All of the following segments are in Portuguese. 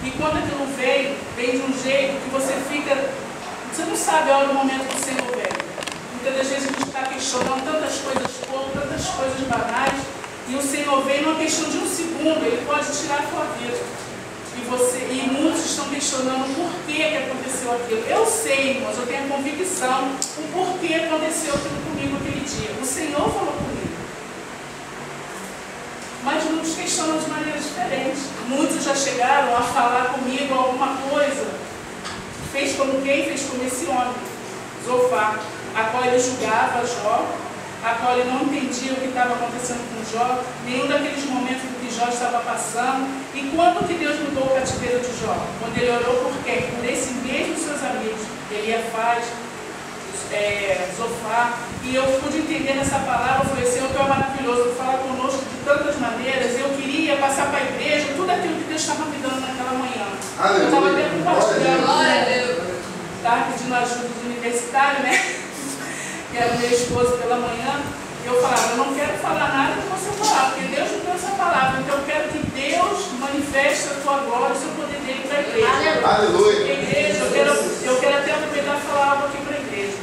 E quando aquilo vem de um jeito que você fica... Você não sabe a hora e o momento que o Senhor vem. Muitas das vezes a gente está questionando tantas coisas poucas, tantas coisas banais, e o Senhor vem numa questão de um segundo, Ele pode tirar a tua vida. E muitos estão questionando por que aconteceu aquilo. Eu sei, irmãos, eu tenho a convicção o porquê aconteceu aquilo comigo aquele dia. O Senhor falou comigo. Mas muitos questionam de maneiras diferentes. Muitos já chegaram a falar comigo alguma coisa. Fez como quem? Fez como esse homem, Zofar, a qual ele julgava Jó, a qual ele não entendia o que estava acontecendo com Jó, nenhum daqueles momentos que Jó estava passando. E quando que Deus mudou o cativeiro de Jó? Quando ele orou por quem? Por esse mesmo seus amigos, Eliafaz, Zofar. E eu pude entender nessa palavra, eu falei, Senhor, que é maravilhoso, tu fala conosco de tantas maneiras. Eu queria passar para a igreja tudo aquilo que Deus estava me dando naquela manhã. Eu estava até compartilhando, estava pedindo ajuda do universitário, né? Que era meu esposo pela manhã. Eu falava, eu não quero falar nada que você falar, porque Deus me deu essa palavra. Então eu quero que Deus manifeste a tua glória, o seu poder dele para a igreja. Aleluia. Igreja, eu quero até aproveitar e falar algo aqui para a igreja.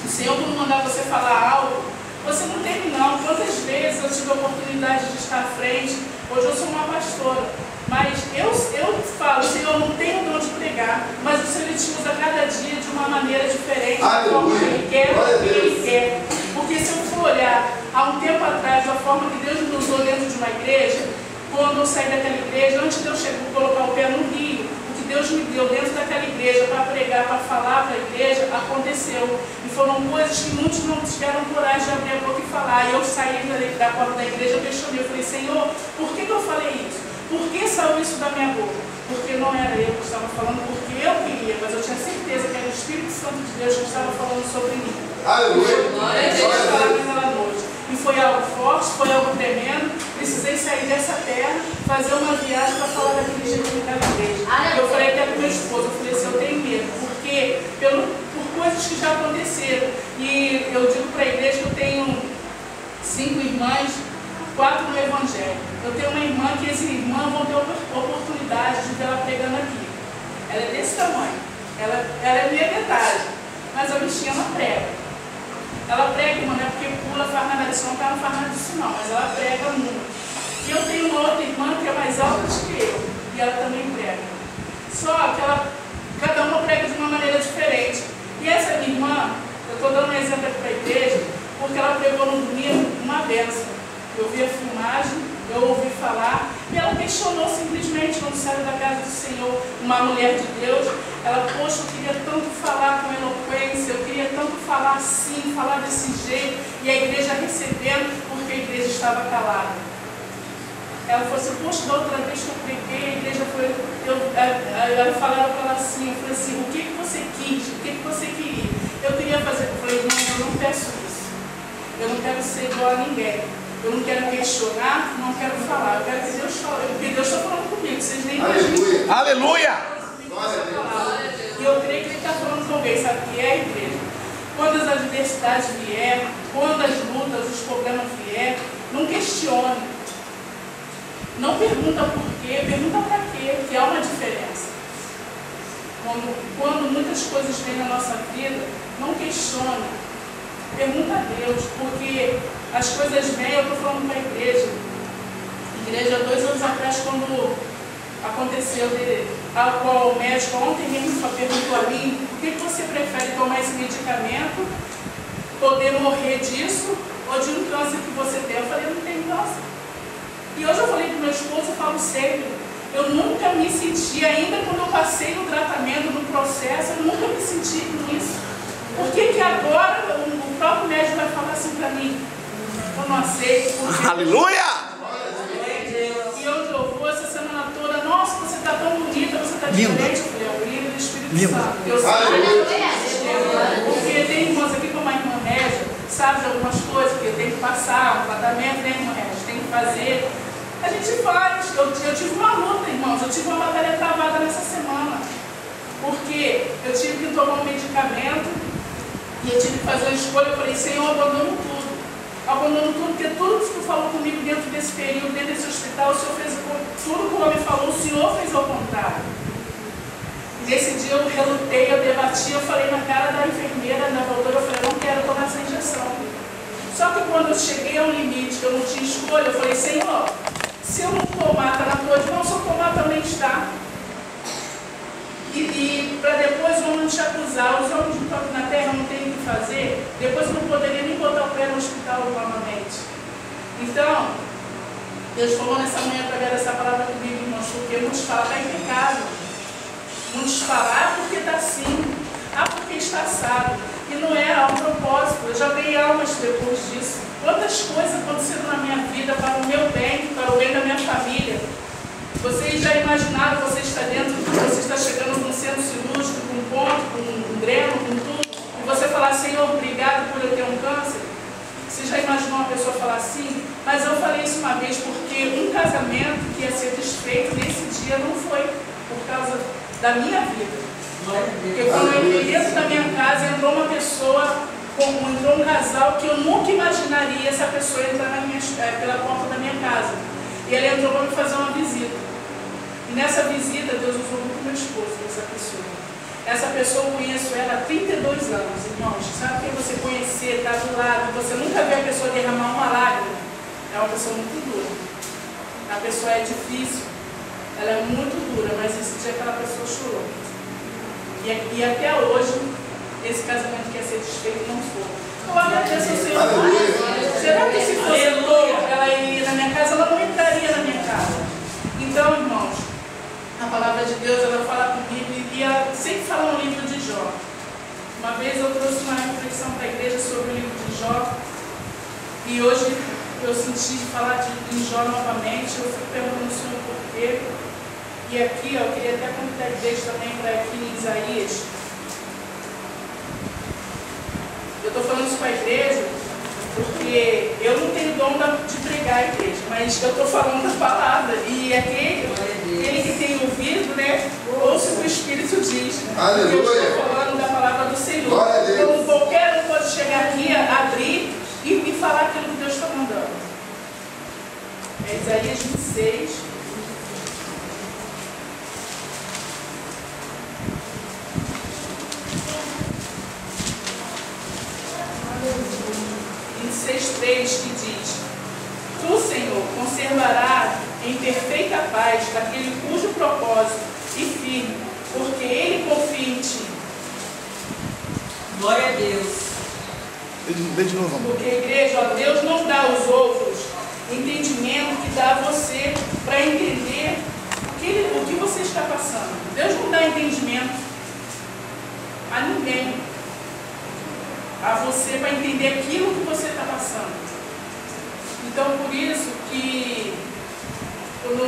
O Senhor, quando mandar você falar algo, você não tem não. Quantas vezes eu tive a oportunidade de estar à frente? Hoje eu sou uma pastora. Mas eu falo, Senhor, eu não tenho de onde pregar, mas o Senhor te usa cada dia de uma maneira diferente, como Ele quer, como Ele quer. Porque se eu for olhar há um tempo atrás, a forma que Deus me usou dentro de uma igreja, quando eu saí daquela igreja, antes de eu colocar o pé no rio, o que Deus me deu dentro daquela igreja para pregar, para falar para a igreja, aconteceu. E foram coisas que muitos não tiveram coragem de abrir a boca e falar. E eu saí da porta da igreja, eu questionei, eu falei, Senhor, por que eu falei isso? Por que saiu isso da minha boca? Porque não era eu que estava falando, porque eu queria, mas eu tinha certeza que era o Espírito Santo de Deus que estava falando sobre mim. E foi algo forte, foi algo tremendo. Precisei sair dessa terra, fazer uma viagem para falar daquele jeito naquela igreja. Eu falei até para o meu esposo, eu falei assim, eu tenho medo, porque por coisas que já aconteceram. E eu digo para a igreja que eu tenho 5 irmãs, 4 no Evangelho. Eu tenho uma irmã que essa irmã vão ter oportunidade de ver ela pregando aqui. Ela é desse tamanho. Ela é minha metade. Mas a bichinha não prega. Ela prega, irmã, não é porque pula, faz nada disso, não faz nada disso não. Mas ela prega muito. E eu tenho uma outra irmã que é mais alta do que eu. E ela também prega. Só que cada uma prega de uma maneira diferente. E essa minha irmã, eu estou dando um exemplo aqui para a igreja, porque ela pregou no domingo uma benção. Eu vi a filmagem, eu ouvi falar, e ela questionou simplesmente quando saiu da casa do Senhor, uma mulher de Deus. Ela, poxa, eu queria tanto falar com eloquência, eu queria tanto falar assim, falar desse jeito, e a igreja recebendo, porque a igreja estava calada. Ela falou assim, poxa, da outra vez que eu preguei, a igreja foi... Ela falava para ela assim, eu falei assim, o que você quis? O que você queria? Eu queria fazer, eu falei, não, eu não peço isso. Eu não quero ser igual a ninguém. Eu não quero questionar, não quero falar. Eu quero que Deus fale, porque Deus está falando comigo. Vocês nem imaginam. Aleluia! E eu creio que Ele está falando com alguém, sabe o que é a igreja? Quando as adversidades vierem, quando as lutas, os problemas vierem, não questione. Não pergunta por quê, pergunta para quê, que há uma diferença. Quando muitas coisas vêm na nossa vida, não questione. Pergunta a Deus, porque as coisas vêm, eu estou falando para a igreja. Igreja, 2 anos atrás, quando aconteceu, a qual o médico ontem mesmo perguntou a mim, por que você prefere tomar esse medicamento, poder morrer disso, ou de um câncer que você tem? Eu falei, eu não tenho câncer. E hoje eu falei para o meu esposo, eu falo sempre, eu nunca me senti, ainda quando eu passei no tratamento, no processo, eu nunca me senti com isso. Por que agora o próprio médico vai falar assim para mim? Eu não aceito. Aleluia! E onde eu vou essa semana toda, nossa, você está tão bonita, você está diferente. Eu falei, é o brilho do Espírito Santo. Eu sei. Porque tem irmãos aqui, como a irmã Régia, sabe de algumas coisas, que tem que passar, um tratamento, né, irmã Régia? Tem que fazer. A gente faz. Eu tive uma luta, irmãos, eu tive uma batalha travada nessa semana. Porque eu tive que tomar um medicamento. E eu tive que fazer uma escolha, eu falei, Senhor, eu abandono tudo. Abandono tudo, porque tudo que tu falou comigo dentro desse período, dentro desse hospital, o Senhor fez tudo que o homem falou, o Senhor fez ao contrário. bati, eu falei na cara da enfermeira, na doutora, eu falei, não quero tomar essa injeção. Só que quando eu cheguei ao limite, que eu não tinha escolha, eu falei, Senhor, se eu não tomar, está na tua mão, se eu tomar também está. E para depois vão te acusar, os homens que estão na terra não têm o que fazer, depois eu não poderia nem botar o pé no hospital novamente. Então, Deus falou nessa manhã através dessa palavra comigo, irmãos, porque muitos falam, está em pecado. Muitos falam, porque está assim, porque está assado. E não é ao propósito. Eu já ganhei almas depois disso. Quantas coisas aconteceram na minha vida para o meu bem, para o bem da minha família. Vocês já imaginaram, você está dentro, você está chegando num centro cirúrgico, com um ponto, com um dreno, com tudo, e você falar, Senhor, obrigado por eu ter um câncer? Você já imaginou uma pessoa falar assim? Mas eu falei isso uma vez porque um casamento que ia ser desfeito nesse dia não foi por causa da minha vida. Porque quando eu entrei dentro da minha casa, entrou uma pessoa, entrou um casal que eu nunca imaginaria essa pessoa entrar pela porta da minha casa. E ele entrou para me fazer uma visita. E nessa visita, Deus usou muito meu esposo, essa pessoa. Essa pessoa, eu conheço ela há 32 anos, irmãos. Sabe quem você conhecer, está do lado, você nunca vê a pessoa derramar uma lágrima? É uma pessoa muito dura. A pessoa é difícil, ela é muito dura, mas esse dia aquela pessoa chorou. E até hoje, esse casamento que ia ser desfeito não foi. Eu agradeço ao Senhor. Será que se fosse ela iria na minha casa, ela não entraria na minha casa? Então, irmãos, a palavra de Deus, ela fala comigo e sempre fala no livro de Jó. Uma vez eu trouxe uma reflexão para a igreja sobre o livro de Jó e hoje eu senti falar de Jó novamente. Eu fui perguntando ao Senhor por quê. E aqui, eu queria até convidar a igreja também para aqui em Isaías. Eu estou falando isso para a igreja porque eu não tenho dom de pregar a igreja, mas eu estou falando da palavra. E aquele que tem ouvido, né, ouça o que o Espírito diz. Aleluia. Eu estou falando da palavra do Senhor. Então qualquer um pode chegar aqui, abrir e falar aquilo que Deus está mandando. É Isaías 26. Em 6,3 que diz: Tu, Senhor, conservarás em perfeita paz aquele cujo propósito e firme, porque ele confia em ti. Glória a Deus. Dê de novo, amor. Porque, igreja, ó, Deus não dá aos outros entendimento que dá a você para entender o que você está passando. Deus não dá entendimento a ninguém, a você, para entender aquilo que você está passando. Então, por isso que quando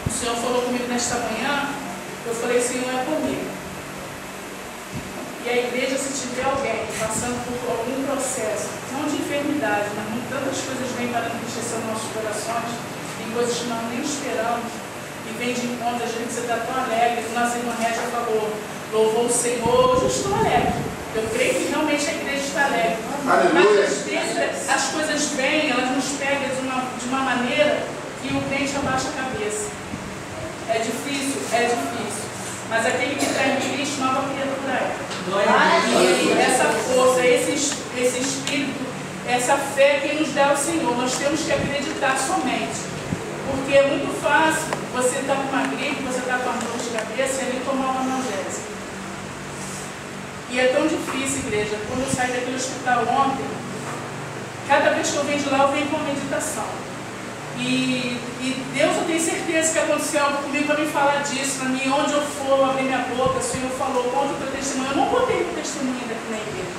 o Senhor falou comigo nesta manhã, eu falei, Senhor, é comigo. E a igreja, se tiver alguém passando por algum processo, não de enfermidade, mas tantas coisas vêm para enriquecer nossos corações, tem coisas que nós nem esperamos, e vem de encontro, às vezes você está tão alegre, que nossa irmã Régia falou, louvou o Senhor, hoje eu estou alegre. Eu creio que realmente a igreja está alegre. Aleluia. Mas às vezes as coisas vêm, elas nos pegam de uma maneira que o crente abaixa a cabeça. É difícil? É difícil. Mas aquele que está em Cristo, nova criatura é. E essa força, esse espírito, essa fé que nos dá o Senhor, nós temos que acreditar somente. Porque é muito fácil você estar com uma gripe, você estar com uma dor de cabeça e ali tomar uma analgésica. E é tão difícil, igreja. Quando eu saí daquele hospital ontem, cada vez que eu venho de lá, eu venho com uma meditação. E Deus, eu tenho certeza que aconteceu algo comigo para me falar disso, para mim, onde eu for, eu abri minha boca, o Senhor falou, conta o teu testemunho. Eu não contei o testemunho ainda aqui na igreja.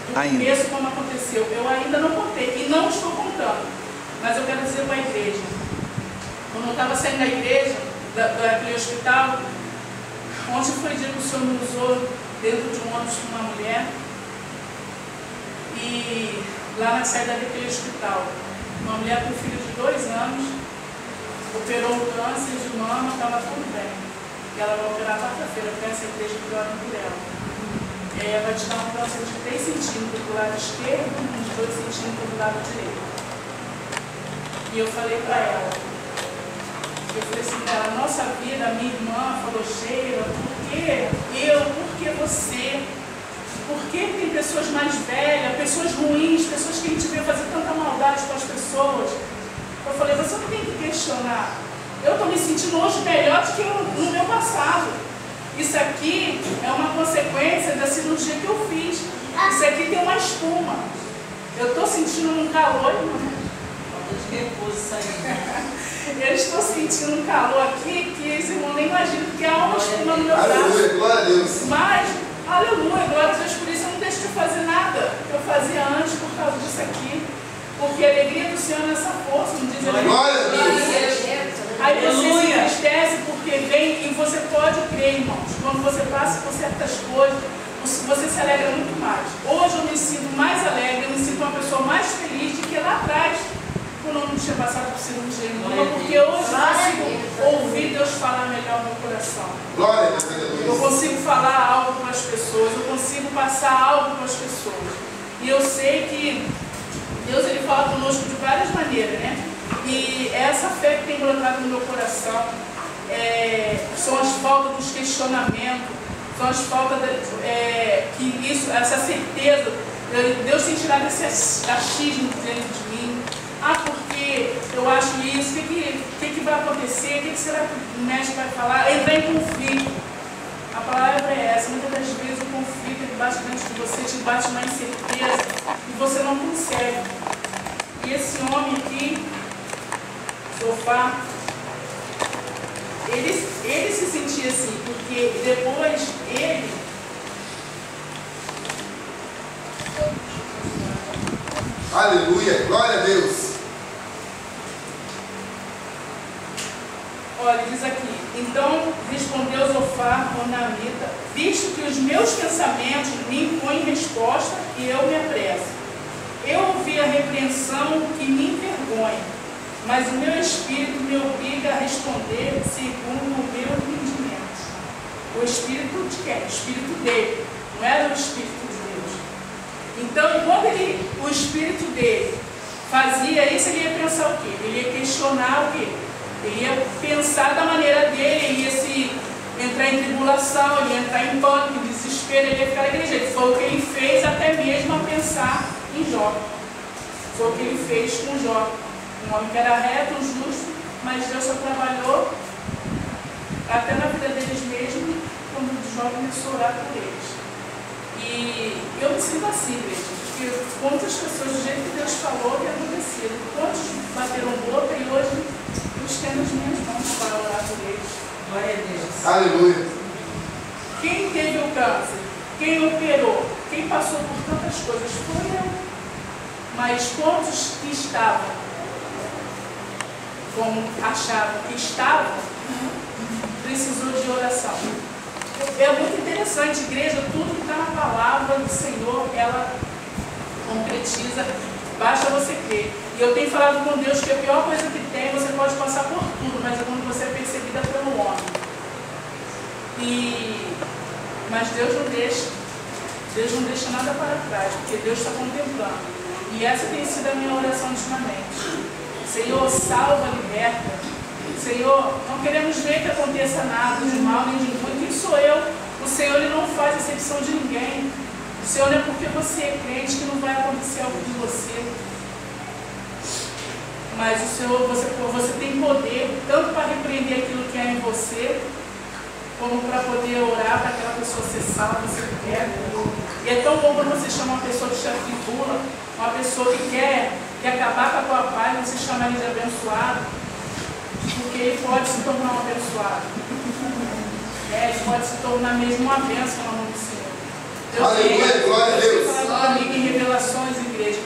Eu conheço como aconteceu. Eu ainda não contei e não estou contando. Mas eu quero dizer para a igreja. Quando eu estava saindo da igreja, daquele hospital, ontem foi o dia que o Senhor me usou dentro de um ônibus com uma mulher, e lá na saída daquele hospital, uma mulher com um filho de 2 anos, operou um câncer de mama, estava tudo bem. E ela vai operar quarta-feira, porque essa igreja que ora por ela. E aí ela vai te dar um câncer de 3 centímetros do lado esquerdo e de 2 centímetros do lado direito. E eu falei para ela, eu falei assim, a nossa vida, a minha irmã falou, Sheila, por quê? Por que você? Por que tem pessoas mais velhas, pessoas ruins, pessoas que a gente vê fazer tanta maldade com as pessoas? Eu falei, você não tem que questionar. Eu estou me sentindo hoje melhor do que no meu passado. Isso aqui é uma consequência da cirurgia que eu fiz. Isso aqui tem uma espuma. Eu estou sentindo um calor, eu estou sentindo um calor aqui que esse irmão nem imagina, porque há uma espuma no meu braço. Aleluia, glória a Deus. Mas, aleluia, glória a Deus, por isso eu não deixo de fazer nada que eu fazia antes por causa disso aqui. Porque a alegria do Senhor é nessa força, não diz ele. Glória a Deus. Aí você se entristece porque vem, e você pode crer, irmãos, quando você passa por certas coisas, você se alegra muito mais. Hoje eu me sinto mais alegre, eu me sinto uma pessoa mais feliz do que lá atrás, quando eu não tinha passado por cirurgia nenhuma, porque hoje eu consigo ouvir Deus falar melhor no meu coração. Glória a Deus. Eu consigo falar algo para as pessoas, eu consigo passar algo para as pessoas. E eu sei que Deus ele fala conosco de várias maneiras, né? E essa fé que tem brotado no meu coração são as faltas dos questionamentos, são as faltas essa certeza. Deus tem tirado esse achismo dentro de mim. Porque eu acho isso, o que vai acontecer, o que será que o médico vai falar? Entrar em conflito. A palavra é essa, muitas das vezes o conflito ele bate dentro de você, te bate uma incerteza e você não consegue. E esse homem aqui, Zofar, ele se sentia assim, porque depois ele aleluia, glória a Deus. Olha, diz aqui, então respondeu Zofar, Onamita, visto que os meus pensamentos me impõem resposta e eu me apresso. Eu ouvi a repreensão que me envergonha, mas o meu espírito me obriga a responder segundo o meu entendimento. O espírito de quem? O espírito dele, não era o espírito de Deus. Então, quando o espírito dele fazia isso, ele ia pensar o quê? Ele ia questionar o quê? Ele ia pensar da maneira dele, ele ia se entrar em tribulação, ele ia entrar em pânico, em desespero, ele ia ficar daquele jeito. Foi o que ele fez até mesmo a pensar em Jó. Foi o que ele fez com Jó. Um homem que era reto, justo, mas Deus só trabalhou até na vida deles mesmo, quando Jó começou a orar por eles. E eu me sinto assim, igreja, porque quantas pessoas, do jeito que Deus falou, tem acontecido. Quantos bateram boca e hoje eu estendo as minhas mãos para orar por eles. Glória a Deus. Aleluia. Quem teve o câncer, quem operou, quem passou por tantas coisas foi eu. Mas quantos que estavam, como achavam que estavam, precisou de oração. É muito interessante, igreja, tudo que está na palavra do Senhor, ela concretiza, basta você crer. E eu tenho falado com Deus que a pior coisa que tem, você pode passar por tudo, mas é quando você é perseguida pelo homem. Mas Deus não deixa nada para trás, porque Deus está contemplando. E essa tem sido a minha oração ultimamente. Senhor, salva, liberta. Senhor, não queremos ver que aconteça nada de mal nem de ruim. Quem sou eu? O Senhor ele não faz exceção de ninguém. O Senhor não é porque você é crente que não vai acontecer algo de você. Mas o Senhor, você tem poder tanto para repreender aquilo que há em você, como para poder orar para aquela pessoa ser salva, ser liberta. E é tão bom quando você chama uma pessoa que te atribula, uma pessoa que quer acabar com a tua paz, você chama ele de abençoado, porque ele pode se tornar um abençoado. Ele pode se tornar mesmo uma bênção no nome do Senhor. Aleluia, glória a Deus. Eu falando comigo em revelações, igreja,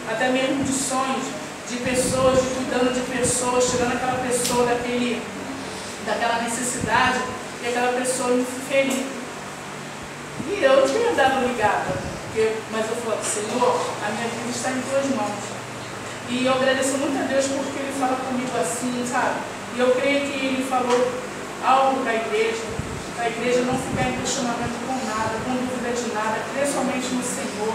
até mesmo de sonhos, de pessoas, de cuidando de pessoas, tirando aquela pessoa daquela necessidade e aquela pessoa infeliz. E eu tinha dado ligada, mas eu falei, Senhor, a minha vida está em tuas mãos. E eu agradeço muito a Deus porque Ele fala comigo assim, sabe? E eu creio que Ele falou algo para a igreja não ficar em questionamento com nada, com dúvida de nada, crer somente no Senhor.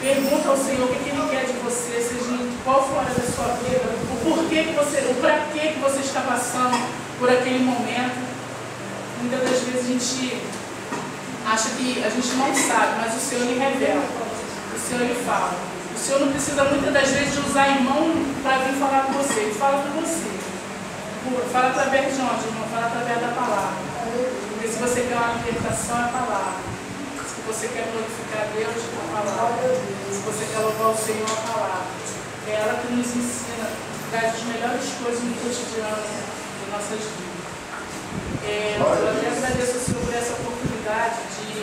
Pergunta ao Senhor o que Ele quer de você, seja em qual for a área da sua vida, o para que você está passando por aquele momento. Muitas das vezes a gente acha que a gente não sabe, mas o Senhor lhe revela, o Senhor lhe fala. O Senhor não precisa muitas das vezes de usar irmão para vir falar com você, Ele fala com você. Fala através de onde, irmão? Fala através da palavra. Porque se você quer uma libertação, é a palavra. Se você quer glorificar Deus, é a palavra. Se você quer louvar o Senhor, é a palavra. É ela que nos ensina, traz as melhores coisas no cotidiano de nossas vidas. Eu até agradeço ao Senhor por essa oportunidade de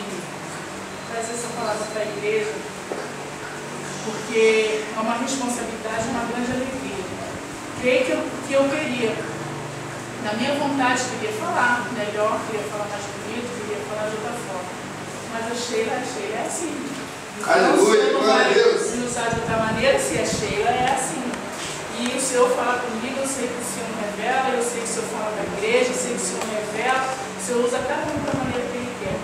trazer essa palavra para a igreja, porque é uma responsabilidade, uma grande alegria. Creio que eu queria, na minha vontade, queria falar melhor, queria falar mais bonito, queria falar de outra forma. Mas a Sheila é assim. Então, aleluia, glória a Deus. Se não sabe de outra maneira, se a Sheila é assim. E o Senhor fala comigo, eu sei que o Senhor me revela, eu sei que o Senhor fala da igreja, eu sei que o Senhor me revela, o Senhor usa cada um da maneira que Ele quer.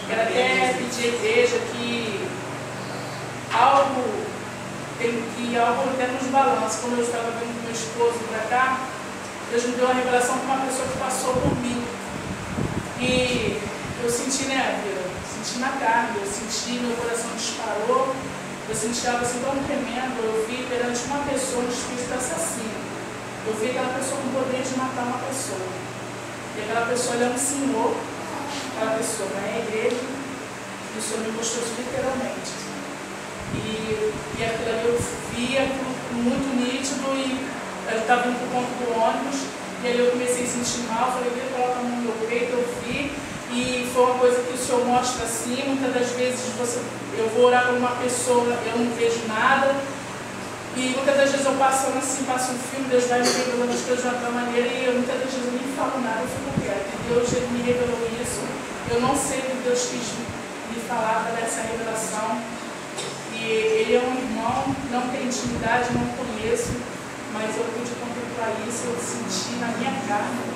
Quero até pedir à igreja que algo até nos balança. Quando eu estava vindo com meu esposo para cá, Deus me deu uma revelação com uma pessoa que passou por mim. E eu senti, né, Vila? Senti na carne, eu senti, meu coração disparou, eu senti algo assim tão tremendo. Eu vi perante uma pessoa um espírito assassino. Eu vi aquela pessoa com o poder de matar uma pessoa. E aquela pessoa, ela é um senhor, aquela pessoa, né, a igreja, e o Senhor me mostrou isso literalmente. E aquilo ali eu via muito nítido, e eu estava indo para o ponto do ônibus, e aí eu comecei a sentir mal, falei, coloca a mão no meu peito, eu vi, e foi uma coisa que o Senhor mostra assim. Muitas das vezes eu vou orar por uma pessoa, eu não vejo nada, e muitas das vezes eu passando assim, passo um filme, Deus vai me revelando as coisas de uma maneira, e eu muitas das vezes nem falo nada, eu fico quieto. E Deus, Ele me revelou isso, eu não sei o que Deus quis me falar dessa revelação. E ele é um irmão, não tem intimidade, não conheço, mas eu pude contemplar isso, eu senti na minha carne